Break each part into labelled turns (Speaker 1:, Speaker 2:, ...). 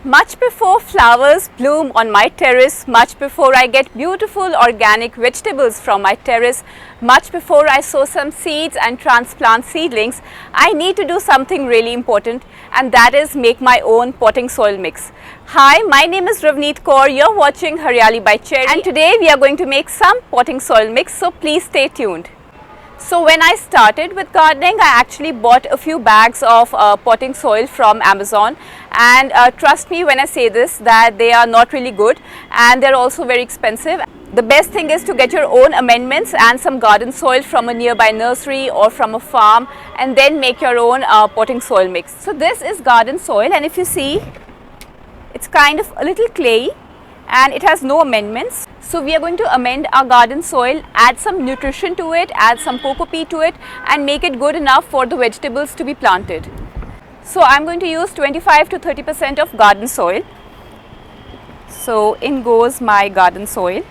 Speaker 1: Much before flowers bloom on my terrace, much before I get beautiful organic vegetables from my terrace, much before I sow some seeds and transplant seedlings, I need to do something really important, and that is make my own potting soil mix. Hi, my name is Ravneet Kaur, you're watching Haryali by Cherry, and today we are going to make some potting soil mix, so please stay tuned. So when I started with gardening, I actually bought a few bags of potting soil from Amazon, and trust me when I say this that they are not really good and they're also very expensive. The best thing is to get your own amendments and some garden soil from a nearby nursery or from a farm, and then make your own potting soil mix. So this is garden soil, and if you see, it's kind of a little clayey and it has no amendments. So we are going to amend our garden soil, add some nutrition to it, add some coco peat to it, and make it good enough for the vegetables to be planted. So I'm going to use 25 to 30% of garden soil. So in goes my garden soil.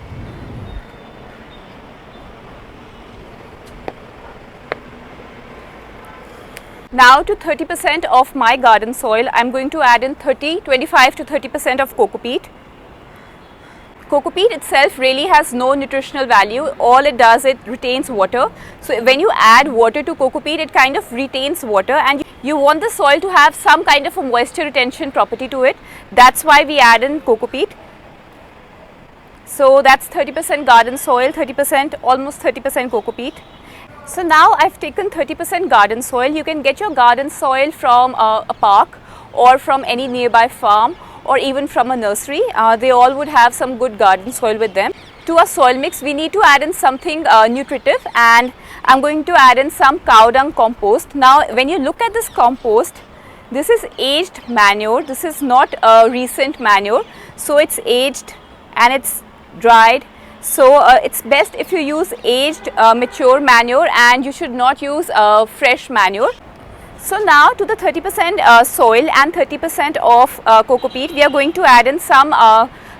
Speaker 1: Now to 30% of my garden soil, I'm going to add in 25 to 30% of coco peat. Coco peat itself really has no nutritional value. All it does, it retains water. So when you add water to coco peat, it kind of retains water, and you want the soil to have some kind of a moisture retention property to it. That's why we add in coco peat. So that's 30% garden soil, 30%, almost 30% coco peat. So now I've taken 30% garden soil. You can get your garden soil from a park or from any nearby farm, or even from a nursery. They all would have some good garden soil with them. To our soil mix, we need to add in something nutritive, and I'm going to add in some cow dung compost. Now when you look at this compost, this is aged manure. This is not a recent manure, so it's aged and it's dried. So it's best if you use aged mature manure, and you should not use fresh manure. So now to the 30% soil and 30% of coco peat, we are going to add in some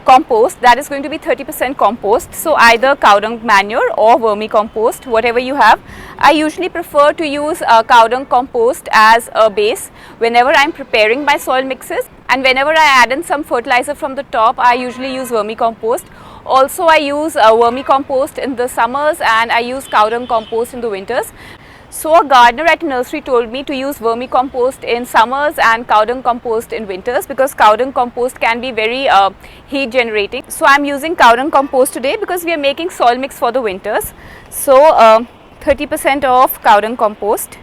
Speaker 1: compost. That is going to be 30% compost. So either cow dung manure or vermicompost, whatever you have. I usually prefer to use cow dung compost as a base whenever I am preparing my soil mixes, and whenever I add in some fertilizer from the top, I usually use vermicompost. Also I use vermicompost in the summers, and I use cow dung compost in the winters. So a gardener at a nursery told me to use vermicompost in summers and cow dung compost in winters, because cow dung compost can be very heat generating. So I'm using cow dung compost today because we are making soil mix for the winters. So 30% of cow dung compost.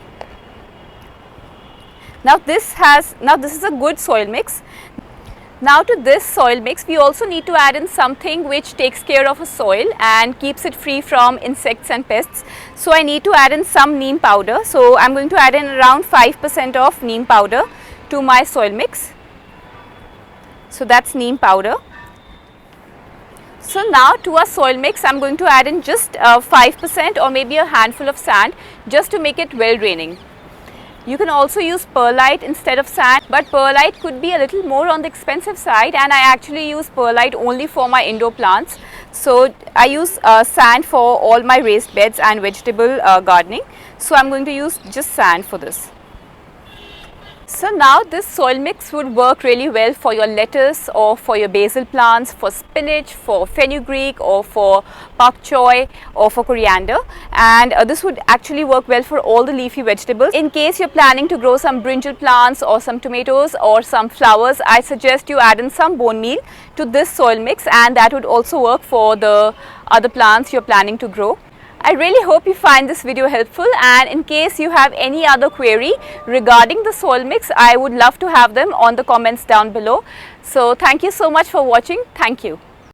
Speaker 1: Now this is a good soil mix. Now to this soil mix, we also need to add in something which takes care of a soil and keeps it free from insects and pests. So I need to add in some neem powder. So I'm going to add in around 5% of neem powder to my soil mix. So that's neem powder. So now to our soil mix, I'm going to add in just 5% or maybe a handful of sand, just to make it well draining. You can also use perlite instead of sand, but perlite could be a little more on the expensive side, and I actually use perlite only for my indoor plants. So I use sand for all my raised beds and vegetable gardening. So I'm going to use just sand for this. So now this soil mix would work really well for your lettuce or for your basil plants, for spinach, for fenugreek, or for pak choy, or for coriander, and this would actually work well for all the leafy vegetables. In case you're planning to grow some brinjal plants or some tomatoes or some flowers, I suggest you add in some bone meal to this soil mix, and that would also work for the other plants you're planning to grow. I really hope you find this video helpful, and in case you have any other query regarding the soil mix, I would love to have them on the comments down below. So thank you so much for watching. Thank you.